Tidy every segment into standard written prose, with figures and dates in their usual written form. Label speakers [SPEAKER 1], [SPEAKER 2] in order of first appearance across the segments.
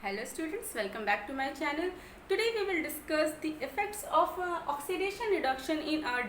[SPEAKER 1] Hello students, welcome back to my channel. Today we will discuss the effects of oxidation reduction in our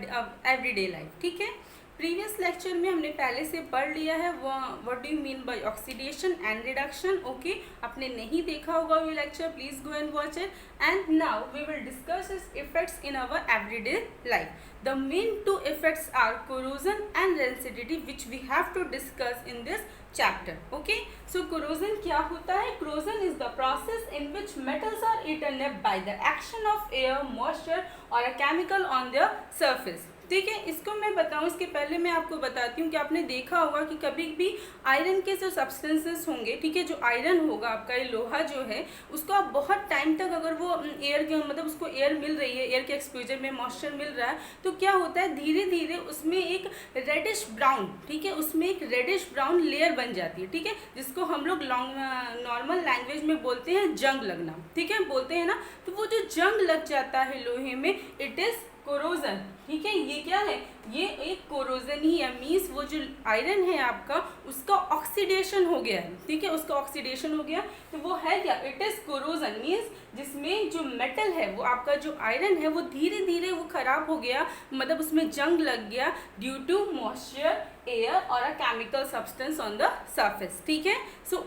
[SPEAKER 1] everyday life. ठीक है, previous lecture में हमने पहले से पढ़ लिया है what do you mean by oxidation and reduction. Okay, आपने नहीं देखा होगा वो lecture, please go and watch it. And now we will discuss its effects in our everyday life. The main two effects are corrosion and rancidity, which we have to discuss in this chapter. Okay, so corrosion क्या होता है? Corrosion is the process in which metals are eaten up by the action of air, moisture or a chemical on their surface. ठीक है, इसको मैं बताऊं इसके पहले मैं आपको बताती हूँ कि आपने देखा होगा कि कभी भी आयरन के जो सब्सटेंसेस होंगे, ठीक है, जो आयरन होगा आपका, ये लोहा जो है, उसको आप बहुत टाइम तक अगर वो एयर के मतलब उसको एयर मिल रही है, एयर के एक्सपोजर में मॉइस्चर मिल रहा है, तो क्या होता है धीरे धीरे उसमें एक रेडिश ब्राउन, ठीक है, उसमें एक रेडिश ब्राउन लेयर बन जाती है. ठीक है, जिसको हम लोग नॉर्मल लैंग्वेज में बोलते हैं जंग लगना. ठीक है, बोलते हैं ना, तो वो जो जंग लग जाता है लोहे में, इट इज़ कोरोजन. ठीक है, ये क्या है? ये एक कोरोजन ही है. मीन्स वो जो आयरन है आपका, उसका ऑक्सीडेशन हो गया है. ठीक है, उसका ऑक्सीडेशन हो गया, तो वो है क्या? It is corrosion. मीन्स जिसमें जो मेटल है, वो आपका जो आयरन है, वो धीरे धीरे वो खराब हो गया, मतलब उसमें जंग लग गया ड्यू टू मॉइस्चर, एयर और a chemical substance on the surface. ठीक है, सो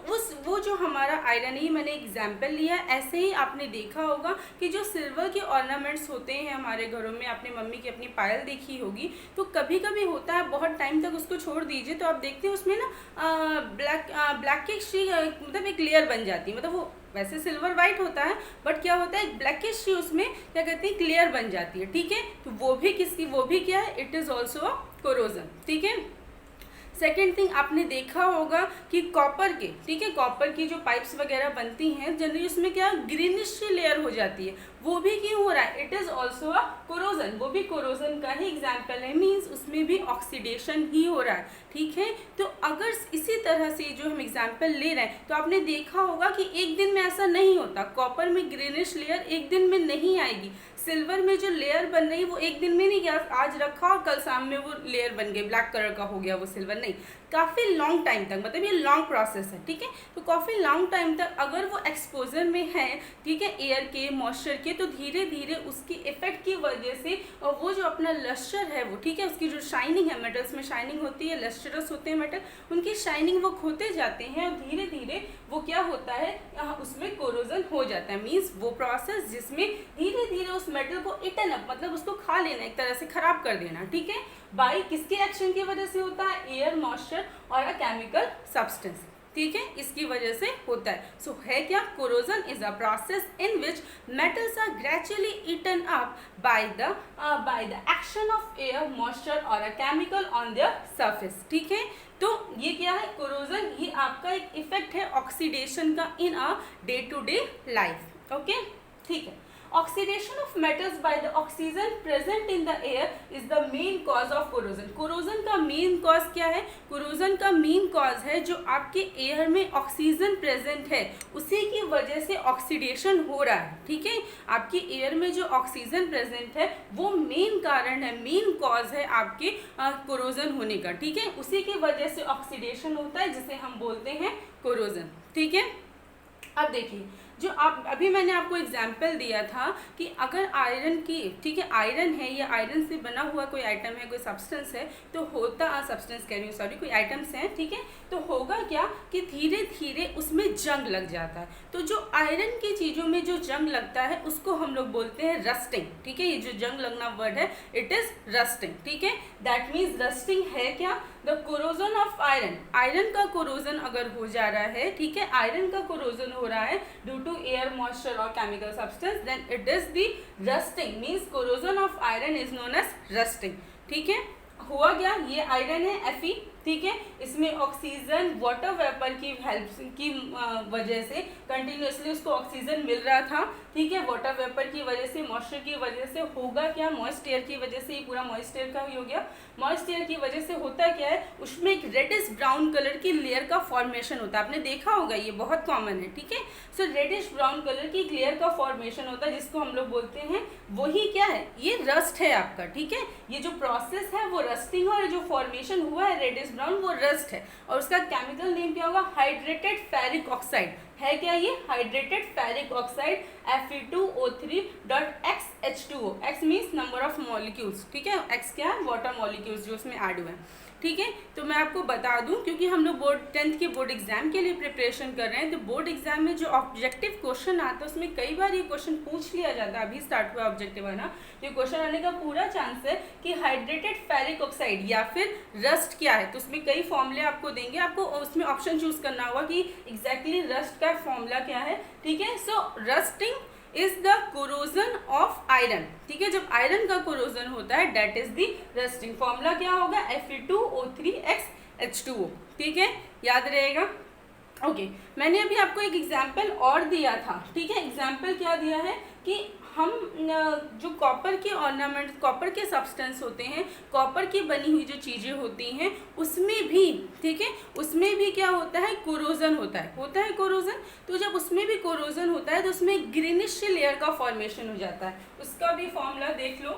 [SPEAKER 1] वो जो हमारा आयरन है, मैंने एग्जाम्पल लिया. ऐसे ही आपने देखा होगा कि जो सिल्वर के ऑर्नामेंट्स होते हैं हमारे घरों में, आपने मम्मी की अपनी पायल देखी होगी, तो कभी कभी होता है बहुत टाइम तक उसको छोड़ दीजिए तो आप देखते हैं उसमें ना ब्लैकिश मतलब एक लेयर बन जाती है. मतलब वो वैसे सिल्वर वाइट होता है, बट क्या होता है, एक ब्लैकिश सी उसमें क्या कहते हैं, क्लियर बन जाती है. ठीक है, तो वो भी क्या है? It is also a corrosion. ठीक है, सेकेंड थिंग आपने देखा होगा कि कॉपर के, ठीक है, कॉपर की जो पाइप्स वगैरह बनती हैं जनरली, उसमें क्या ग्रीनिश लेयर हो जाती है. वो भी क्यों हो रहा है? It is also a corrosion. वो भी कोरोजन का ही एग्जाम्पल है. मीन्स उसमें भी ऑक्सीडेशन ही हो रहा है. ठीक है, तो अगर इसी तरह से जो हम एग्जाम्पल ले रहे हैं, तो आपने देखा होगा कि एक दिन में ऐसा नहीं होता. कॉपर में ग्रीनिश लेयर एक दिन में नहीं आएगी. सिल्वर में जो लेयर बन रही है वो एक दिन में नहीं, गया आज रखा और कल शाम में वो लेयर बन गई, ब्लैक कलर का हो गया वो सिल्वर. नहीं, काफ़ी लॉन्ग टाइम तक, मतलब ये लॉन्ग प्रोसेस है. ठीक है, तो काफ़ी लॉन्ग टाइम तक अगर वो एक्सपोजर में है, ठीक है, एयर के, मॉइस्चर के, तो धीरे धीरे उसकी इफेक्ट की वजह से वो जो अपना लस्टर है वो, ठीक है, उसकी जो शाइनिंग है, मेटल्स में शाइनिंग होती है, लस्टरस होते हैं मेटल, उनकी शाइनिंग वो खोते जाते हैं और धीरे धीरे वो क्या होता है, उसमें कोरोजन हो जाता है. मीन्स वो प्रोसेस जिसमें धीरे धीरे उस मेटल को इटन अप, मतलब उसको खा लेना, एक तरह से खराब कर देना. ठीक है, बाई किसके एक्शन की वजह से होता है? एयर, मॉइस्चर और अ केमिकल सब्सटेंस. ठीक है, इसकी वजह से होता है. सो है क्या? Corrosion is a process in which metals are gradually eaten up by the action of air, moisture और a chemical on their surface. ठीक है, तो ये क्या है? कोरोजन ये आपका एक इफेक्ट है ऑक्सीडेशन का in a day to day life. Okay, ठीक है. Oxidation of metals by the oxygen present in the air is the main cause of corrosion. Corrosion का main cause क्या है? Corrosion का main cause है जो आपके एयर में ऑक्सीजन प्रेजेंट है, उसी की वजह से ऑक्सीडेशन हो रहा है. ठीक है, आपकी एयर में जो ऑक्सीजन प्रेजेंट है वो मेन कारण है, मेन कॉज है आपके कोरोजन होने का. ठीक है, उसी की वजह से ऑक्सीडेशन होता है, जिसे हम बोलते हैं कोरोजन. ठीक है, अब देखिए, जो आप अभी मैंने आपको एग्जाम्पल दिया था कि अगर आयरन की, ठीक है, आयरन है, ये आयरन से बना हुआ कोई आइटम है, कोई सब्सटेंस है, तो होता सब्सटेंस कह रही हूँ, सॉरी, कोई आइटम्स हैं. ठीक है, तो होगा क्या कि धीरे धीरे उसमें जंग लग जाता है. तो जो आयरन की चीज़ों में जो जंग लगता है उसको हम लोग बोलते हैं रस्टिंग. ठीक है, ये जो जंग लगना वर्ड है, इट इज़ रस्टिंग. ठीक है, दैट मीन्स रस्टिंग है क्या? The corrosion of iron. Iron का कोरोजन अगर हो जा रहा है, ठीक है, आयरन का कोरोजन हो रहा है ड्यू टू एयर, मॉइस्चर और chemical substance, then it is the rusting. Means corrosion of iron is known as rusting. ठीक है, हुआ क्या? ये आयरन है Fe. ठीक है, इसमें ऑक्सीजन वाटर वेपर की हेल्प की वजह से कंटिन्यूसली उसको ऑक्सीजन मिल रहा था. ठीक है, वाटर वेपर की वजह से, मॉइस्चर की वजह से. होगा क्या? मॉइस्ट एयर की वजह से, ये पूरा मॉइस्ट एयर का ही हो गया. मॉइस्ट एयर की वजह से होता क्या है, उसमें एक रेडिश ब्राउन कलर की लेयर का फॉर्मेशन होता है. आपने देखा होगा, ये बहुत कॉमन है. ठीक है, सो रेडिश ब्राउन कलर की लेयर का फॉर्मेशन होता है, जिसको हम लोग बोलते हैं, वही क्या है? ये रस्ट है आपका. ठीक है, ये जो प्रोसेस है वो रस्टिंग, और जो फॉर्मेशन हुआ है रेडिश रेडिश ब्राउन, वो रस्ट है। और उसका केमिकल नेम क्या होगा? हाइड्रेटेड फेरिक ऑक्साइड है। क्या ये? Hydrated ferric oxide Fe2O3.XH2O। X means number of molecules, ठीक है। X क्या है? वाटर मॉलिक्यूल्स जो उसमें ऐड हुए हैं, ठीक है। तो मैं आपको बता दूं, क्योंकि हम लोग बोर्ड 10th के बोर्ड एग्जाम के लिए प्रिपरेशन कर रहे हैं, तो बोर्ड एग्जाम में जो ऑब्जेक्टिव क्वेश्चन आता है उसमें कई बार ये क्वेश्चन पूछ लिया जाता है। अभी स्टार्ट हुआ ऑब्जेक्टिव आना, ये क्वेश्चन आने का पूरा चांस है कि हाइड्रेटेड फेरिक ऑक्साइड या फिर रस्ट क्या है। तो उसमें कई फॉर्मूले आपको देंगे, आपको उसमें ऑप्शन चूज करना होगा कि एग्जैक्टली रस्ट का फॉर्मूला क्या है, ठीक है। So rusting is the corrosion of iron, ठीक है। जब आयरन का कोरोजन होता है that is the rusting. Formula क्या होगा? Fe2O3XH2O, ठीक है, याद रहेगा। ओके, मैंने अभी आपको एक एग्जाम्पल और दिया था, ठीक है। एग्जाम्पल क्या दिया है कि हम जो कॉपर के ऑर्नामेंट, कॉपर के सब्सटेंस होते हैं, कॉपर की बनी हुई जो चीज़ें होती हैं उसमें भी, ठीक है, उसमें भी क्या होता है? कोरोजन होता है कोरोजन। तो जब उसमें भी कोरोजन होता है तो उसमें ग्रीनिश लेयर का फॉर्मेशन हो जाता है। उसका भी फॉर्मूला देख लो,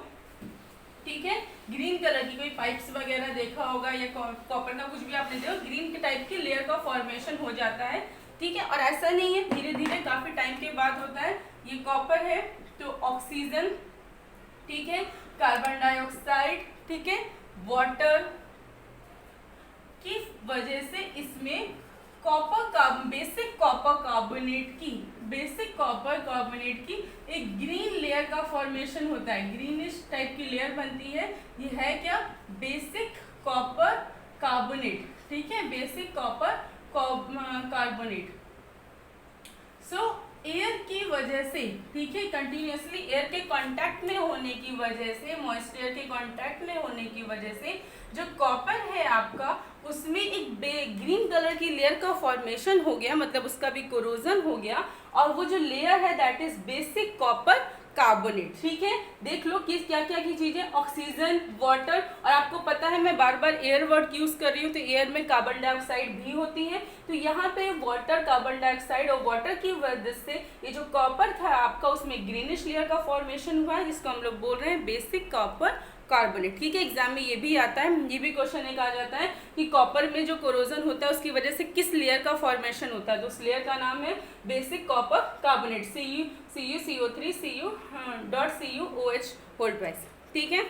[SPEAKER 1] ठीक है। ग्रीन कलर की कोई पाइप्स वगैरह देखा होगा या कॉपर का कुछ भी आपने देखा, ग्रीन के टाइप की लेयर का फॉर्मेशन हो जाता है, ठीक है। और ऐसा नहीं है धीरे धीरे काफी टाइम के बाद होता है। ये कॉपर है तो ऑक्सीजन, ठीक है, कार्बन डाइऑक्साइड, ठीक है, वाटर की वजह से इसमें बेसिक कॉपर कार्बोनेट की एक ग्रीन लेयर का फॉर्मेशन होता है, ग्रीनिश टाइप की लेयर बनती है। ये है क्या? बेसिक कॉपर कार्बोनेट, ठीक है, बेसिक कॉपर कार्बोनेट। सो एयर की वजह से, ठीक है, कंटिन्यूसली एयर के कांटेक्ट में होने की वजह से, मॉइस्ट एयर के कांटेक्ट में होने की वजह से जो कॉपर है आपका, उसमें एक ग्रीन कलर की लेयर का फॉर्मेशन हो गया, मतलब उसका भी कोरोजन हो गया। और वो जो लेयर है that is basic copper carbonate, ठीक है। देख लो किस क्या क्या की चीजें, ऑक्सीजन, वाटर, और आपको पता है मैं बार बार एयर वर्ड यूज कर रही हूँ, तो एयर में कार्बन डाइऑक्साइड भी होती है। तो यहाँ पे वाटर, कार्बन डाइऑक्साइड और वाटर की वजह से ये जो कॉपर था आपका, उसमें ग्रीनिश लेयर का फॉर्मेशन हुआ है, जिसको हम लोग बोल रहे हैं बेसिक कॉपर कार्बोनेट, ठीक है। एग्जाम में ये भी आता है, ये भी क्वेश्चन एक आ जाता है कि कॉपर में जो कोरोजन होता है उसकी वजह से किस लेयर का फॉर्मेशन होता है, तो उस लेयर का नाम है बेसिक कॉपर कार्बोनेट, CuCO3Cu.CuOH, ठीक है।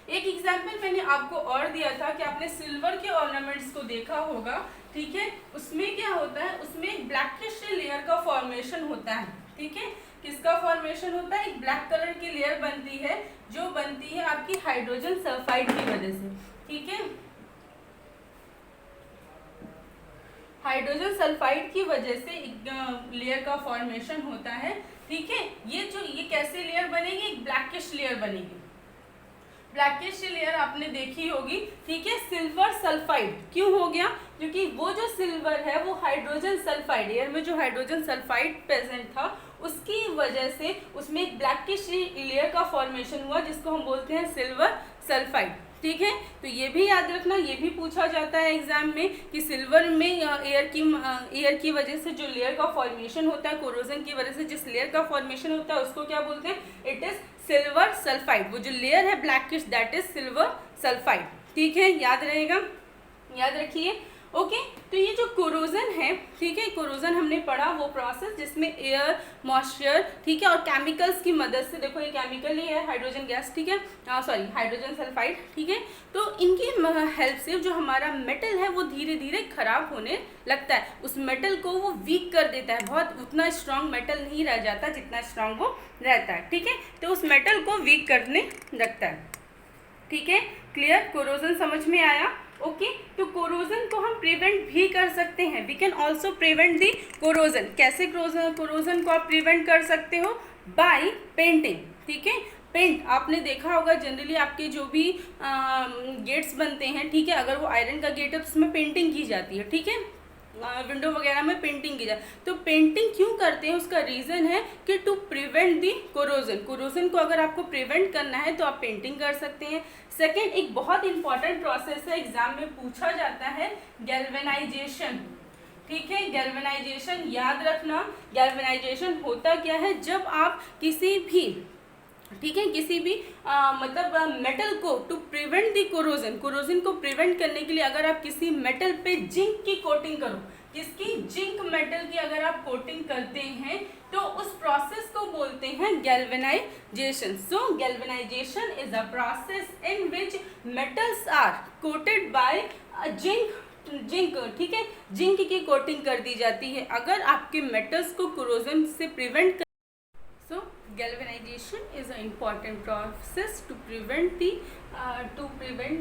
[SPEAKER 1] एक एग्जाम्पल मैंने आपको और दिया था कि आपने सिल्वर के ऑर्नामेंट्स को देखा होगा, ठीक है। उसमें क्या होता है? उसमें ब्लैकिश लेयर का फॉर्मेशन होता है, ठीक है। किसका फॉर्मेशन होता है? एक ब्लैक कलर की लेयर बनती है, जो बनती है आपकी हाइड्रोजन सल्फाइड की वजह से, ठीक है। हाइड्रोजन सल्फाइड की वजह से एक लेयर का फॉर्मेशन होता है, ठीक है। ये कैसे लेयर बनेगी? एक ब्लैकिश लेयर बनेगी। ब्लैकिश लेयर आपने देखी होगी, ठीक है। सिल्वर सल्फाइड क्यों हो गया? क्योंकि वो जो सिल्वर है वो हाइड्रोजन सल्फाइड, एयर में जो हाइड्रोजन सल्फाइड प्रेजेंट था उसकी वजह से उसमें एक ब्लैकिश लेयर का फॉर्मेशन हुआ, जिसको हम बोलते हैं सिल्वर सल्फाइड, ठीक है। तो ये भी याद रखना, ये भी पूछा जाता है एग्जाम में कि सिल्वर में एयर की वजह से जो लेयर का फॉर्मेशन होता है, कोरोजन की वजह से जिस लेयर का फॉर्मेशन होता है उसको क्या बोलते हैं? It is silver sulphide. वो जो लेयर है blackish that is silver sulphide, ठीक है, याद रहेगा, याद रखिए। ओके, तो ये जो कोरोजन है, ठीक है, कोरोजन हमने पढ़ा वो प्रोसेस जिसमें एयर, मॉइस्चर, ठीक है, और केमिकल्स की मदद से, देखो ये केमिकल ही है हाइड्रोजन गैस, ठीक है, सॉरी हाइड्रोजन सल्फाइड, ठीक है। तो इनकी हेल्प से जो हमारा मेटल है वो धीरे धीरे खराब होने लगता है, उस मेटल को वो वीक कर देता है, बहुत उतना स्ट्रांग मेटल नहीं रह जाता जितना स्ट्रांग वो रहता है, ठीक है। तो उस मेटल को वीक करने लगता है, ठीक है। क्लियर? कोरोजन समझ में आया? ओके, तो कोरोजन को हम प्रिवेंट भी कर सकते हैं, we can also prevent the corrosion. कैसे कोरोजन को आप प्रिवेंट कर सकते हो? बाय पेंटिंग, ठीक है। पेंट आपने देखा होगा जनरली आपके जो भी गेट्स बनते हैं, ठीक है, अगर वो आयरन का गेट है तो उसमें पेंटिंग की जाती है, ठीक है, विंडो वगैरह में पेंटिंग की जाए। तो पेंटिंग क्यों करते हैं? उसका रीज़न है कि to prevent the corrosion. Corrosion को अगर आपको प्रिवेंट करना है तो आप पेंटिंग कर सकते हैं। सेकेंड, एक बहुत इंपॉर्टेंट प्रोसेस है, एग्जाम में पूछा जाता है, गैल्वेनाइजेशन, ठीक है। गैल्वेनाइजेशन याद रखना, गैल्वेनाइजेशन होता क्या है? जब आप किसी भी ठीक है, किसी भी मतलब मेटल को टू प्रिवेंट दी कोरोजन को प्रिवेंट करने के लिए अगर आप किसी मेटल पे जिंक की कोटिंग करो, किसकी, जिंक मेटल की अगर आप कोटिंग करते हैं तो उस प्रोसेस को बोलते हैं galvanization. So galvanization is a process in which metals are coated by zinc, ठीक है, जिंक की कोटिंग कर दी जाती है अगर आपके मेटल्स को कोरोजन से prevent. So galvanization is an important process to prevent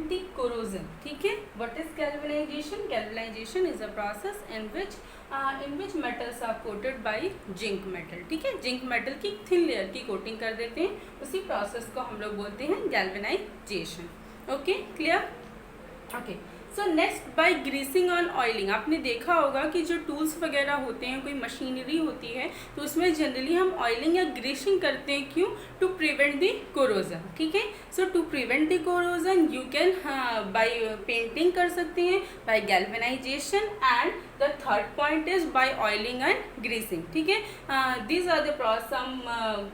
[SPEAKER 1] the corrosion. ठीक है, what is galvanization? Galvanization is a process in which metals are coated by zinc metal. ठीक है, जिंक मेटल की थिन लेयर की coating कर देते हैं, उसी प्रोसेस को हम लोग बोलते हैं galvanization. Okay, clear? Okay, so next by greasing on oiling. आपने देखा होगा कि जो टूल्स वगैरह होते हैं, कोई मशीनरी होती है, तो उसमें जनरली हम ऑयलिंग या ग्रीसिंग करते हैं। क्यों? To prevent the corrosion. ठीक है, so to prevent the corrosion you can by painting कर सकते हैं, by galvanization, and the third point is by oiling and greasing. ठीक है, these are the some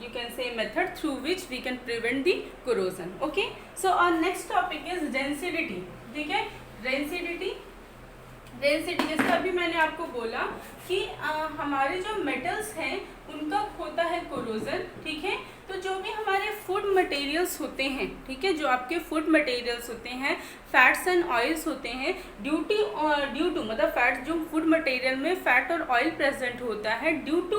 [SPEAKER 1] you can say method through which we can prevent the corrosion. Okay, so our next topic is density. ठीक है, density जैसे अभी मैंने आपको बोला कि हमारे जो मेटल्स हैं उनका होता है कोरोजन। ठीक है, तो जो भी हमारे फूड मटेरियल्स होते हैं, ठीक है, जो आपके फूड मटेरियल्स होते हैं, फैट्स एंड ऑयल्स होते हैं, ड्यू टू मतलब फैट्स, जो फूड मटेरियल में फैट और ऑयल प्रेजेंट होता है, ड्यू टू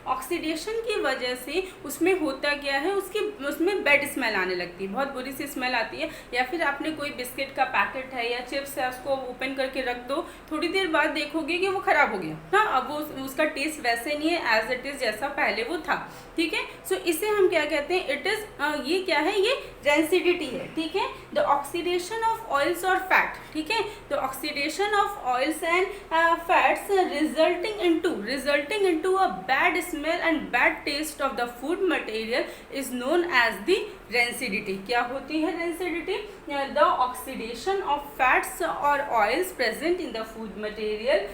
[SPEAKER 1] ऑक्सीडेशन की वजह से उसमें होता क्या है, उसमें बैड स्मेल आने लगती है, बहुत बुरी सी स्मेल आती है। या फिर आपने कोई बिस्किट का पैकेट है या चिप्स है, उसको ओपन करके रख दो, थोड़ी देर बाद देखोगे कि वो खराब हो गया ना, अब वो उसका टेस्ट वैसे नहीं है एज इट इज जैसा पहले वो था। ठीक है, सो इसे हम क्या कहते हैं, इट इज ये क्या है, ये रेंसिडिटी है। ठीक है, द ऑक्सीडेशन ऑफ ऑयल्स और फैट। ठीक है, the oxidation of oils and fats resulting into a bad smell and bad taste of the food material is known as the rancidity. क्या होती है rancidity? The oxidation of fats और oils present in the food material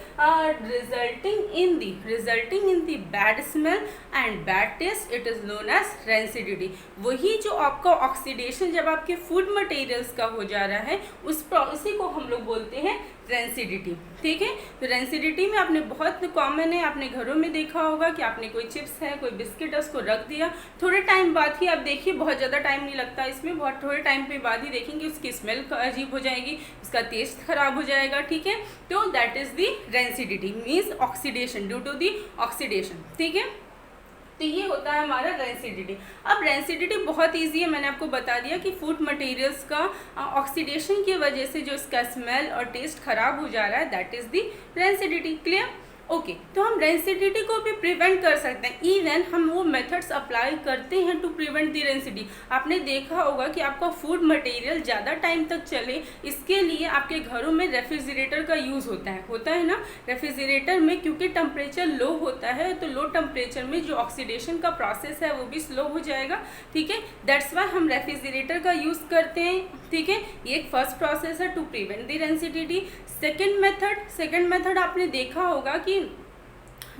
[SPEAKER 1] resulting in the bad smell and bad taste, it is known as rancidity. वही जो आपका oxidation जब आपके food materials का हो जा रहा है, उसी को हम लोग बोलते हैं रेंसिडिटी। ठीक है, तो रेंसिडिटी में आपने बहुत कॉमन है, आपने घरों में देखा होगा कि आपने कोई चिप्स है, कोई बिस्किट है, उसको रख दिया, थोड़े टाइम बाद ही, आप देखिए बहुत ज़्यादा टाइम नहीं लगता इसमें, बहुत थोड़े टाइम पे बाद ही देखेंगे उसकी स्मेल अजीब हो जाएगी, उसका टेस्ट खराब हो जाएगा। ठीक है, तो that is the rancidity, means oxidation, due to the oxidation. ठीक है, तो ये होता है हमारा रेंसिडिटी। अब रेंसिडिटी बहुत इजी है, मैंने आपको बता दिया कि फूड मटेरियल्स का ऑक्सीडेशन की वजह से जो इसका स्मेल और टेस्ट खराब हो जा रहा है, that is the rancidity. Clear? Okay, तो हम रेंसिडिटी को भी प्रिवेंट कर सकते हैं, इवन हम वो मेथड्स अप्लाई करते हैं टू प्रिवेंट द रेंसिडिटी। आपने देखा होगा कि आपका फूड मटेरियल ज़्यादा टाइम तक चले, इसके लिए आपके घरों में रेफ्रिजरेटर का यूज़ होता है ना। रेफ्रिजरेटर में क्योंकि टेम्परेचर लो होता है, तो लो टेम्परेचर में जो ऑक्सीडेशन का प्रोसेस है वो भी स्लो हो जाएगा। ठीक है, दैट्स वाई हम रेफ्रिजरेटर का यूज़ करते हैं। ठीक है, ये एक फर्स्ट प्रोसेस है to prevent the rancidity. Second method आपने देखा होगा कि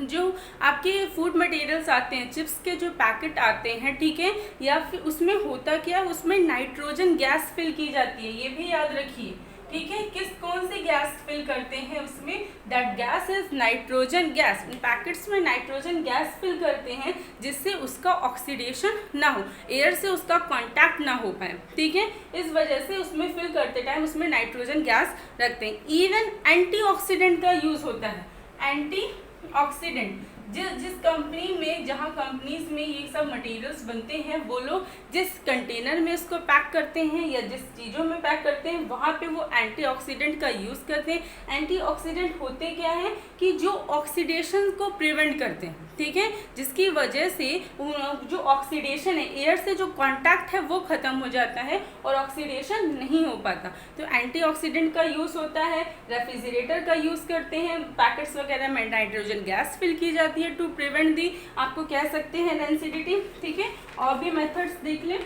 [SPEAKER 1] जो आपके फूड मटेरियल्स आते हैं, चिप्स के जो पैकेट आते हैं, ठीक है, या फिर उसमें होता क्या है, उसमें नाइट्रोजन गैस फिल की जाती है, ये भी याद रखिए। ठीक है, कौन सी गैस फिल करते हैं उसमें, that gas is nitrogen gas. In packets में नाइट्रोजन गैस फिल करते हैं जिससे उसका ऑक्सीडेशन ना हो, एयर से उसका कांटेक्ट ना हो पाए। ठीक है, इस वजह से उसमें फिल करते टाइम उसमें नाइट्रोजन गैस रखते हैं। इवन एंटीऑक्सीडेंट का यूज होता है, एंटीऑक्सीडेंट। जिस कंपनी में, जहाँ कंपनीज में ये सब मटेरियल्स बनते हैं, वो लोग जिस कंटेनर में इसको पैक करते हैं या जिस चीज़ों में पैक करते हैं, वहाँ पे वो एंटीऑक्सीडेंट का यूज़ करते हैं। एंटीऑक्सीडेंट होते क्या है कि जो ऑक्सीडेशन को प्रिवेंट करते हैं। ठीक है, जिसकी वजह से जो ऑक्सीडेशन है, एयर से जो कांटेक्ट है वो ख़त्म हो जाता है और ऑक्सीडेशन नहीं हो पाता। तो एंटीऑक्सीडेंट का यूज़ होता है, रेफ्रिजरेटर का यूज़ करते हैं, पैकेट्स वगैरह में नाइट्रोजन गैस फिल की जाती है टू प्रिवेंट दी, आपको कह सकते हैं रेंसिडिटी। ठीक है, और भी मेथड्स देख लें,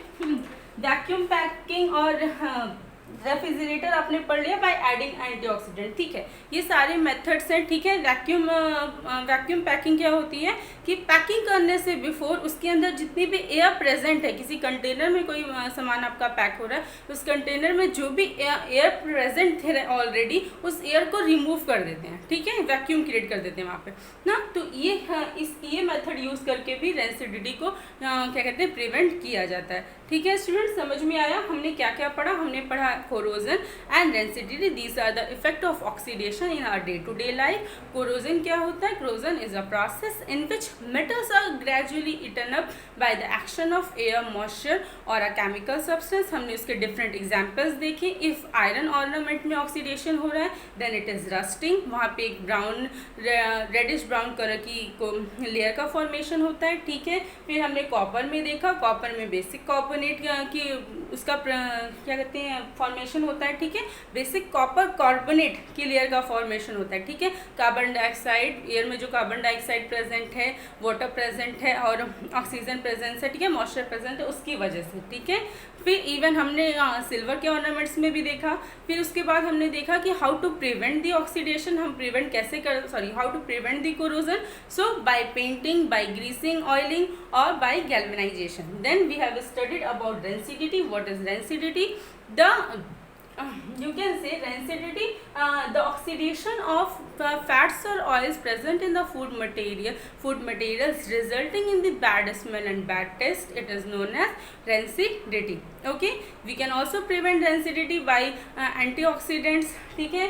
[SPEAKER 1] वैक्यूम पैकिंग और रेफ्रिजरेटर आपने पढ़ लिया बाय एडिंग एंटीऑक्सीडेंट, ठीक है। ये सारे मेथड्स हैं, ठीक है। वैक्यूम पैकिंग क्या होती है कि पैकिंग करने से बिफोर उसके अंदर जितनी भी एयर प्रेजेंट है, किसी कंटेनर में कोई सामान आपका पैक हो रहा है, उस कंटेनर में जो भी एयर प्रेजेंट थे ऑलरेडी, उस एयर को रिमूव कर देते हैं, ठीक है, वैक्यूम क्रिएट कर देते हैं वहाँ पे ना। तो ये मेथड यूज़ करके भी रेंसिडिटी को क्या कहते हैं, प्रिवेंट किया जाता है, ठीक है। स्टूडेंट समझ में आया हमने क्या क्या पढ़ा? हमने पढ़ा corrosion and rancidity, these are the effect of oxidation in our day to day life. Corrosion क्या होता है? Corrosion is a process in which metals are gradually eaten up by the action of air, moisture और a chemical substance. हमने उसके different examples देखे। If iron ornament में oxidation हो रहा है देन इट इज रस्टिंग, वहाँ पे एक ब्राउन रेडिश ब्राउन कलर की लेयर का फॉर्मेशन होता है, ठीक है। फिर हमने कॉपर में देखा, कॉपर में बेसिक कार्बोनेट की उसका क्या कहते हैं, फॉर्मेशन होता है, ठीक है। बेसिक कॉपर कार्बोनेट की लेयर का फॉर्मेशन होता है, ठीक है। कार्बन डाइऑक्साइड, एयर में जो कार्बन डाइऑक्साइड प्रेजेंट है, वाटर प्रेजेंट है और ऑक्सीजन प्रेजेंस है, ठीक है, मॉइस्चर प्रेजेंट है, उसकी वजह से, ठीक है। फिर इवन हमने सिल्वर के ऑर्नामेंट्स में भी देखा। फिर उसके बाद हमने देखा कि how to prevent the oxidation, हम प्रिवेंट कैसे कर, sorry, how to prevent the corrosion. So by painting, by greasing, oiling और by galvanization. Then we have studied about rancidity. What is rancidity? You can say rancidity, the oxidation of fats or oils present in the food materials resulting in the bad smell and bad taste. It is known as rancidity. Okay, we can also prevent rancidity by antioxidants, ठीक है,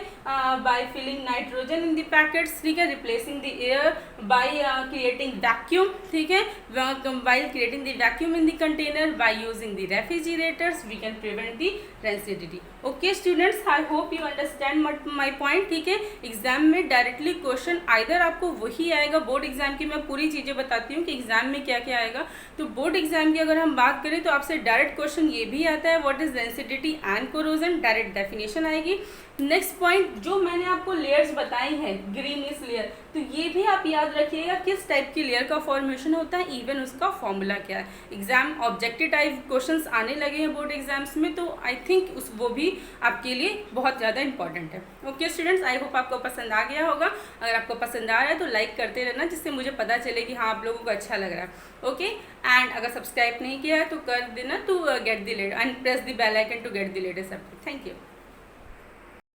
[SPEAKER 1] by filling nitrogen in the packets, ठीक है, replacing the air by creating vacuum, ठीक है, while creating the vacuum in the container, by using the refrigerators we can prevent the rancidity. Okay students, I hope you understand my point, ठीक है। Exam में directly question either आपको वही आएगा, board exam की मैं पूरी चीज़ें बताती हूँ कि एग्जाम में क्या क्या आएगा। तो बोर्ड एग्जाम की अगर हम बात करें तो आपसे डायरेक्ट क्वेश्चन ये भी आता है, what is rancidity and corrosion, direct definition आएगी। नेक्स्ट पॉइंट, जो मैंने आपको लेयर्स बताई हैं, ग्रीनिश लेयर, तो ये भी आप याद रखिएगा किस टाइप की लेयर का फॉर्मेशन होता है, इवन उसका फॉर्मूला क्या है। एग्जाम ऑब्जेक्टिव टाइप क्वेश्चंस आने लगे हैं बोर्ड एग्जाम्स में, तो आई थिंक वो भी आपके लिए बहुत ज़्यादा इंपॉर्टेंट है। ओके स्टूडेंट्स, आई होप आपको पसंद आ गया होगा। अगर आपको पसंद आ रहा है तो लाइक करते रहना, जिससे मुझे पता चले कि हाँ आप लोगों को अच्छा लग रहा है। ओके, एंड अगर सब्सक्राइब नहीं किया है तो कर देना to get the latest and press the bell icon to get the latest update. Thank you.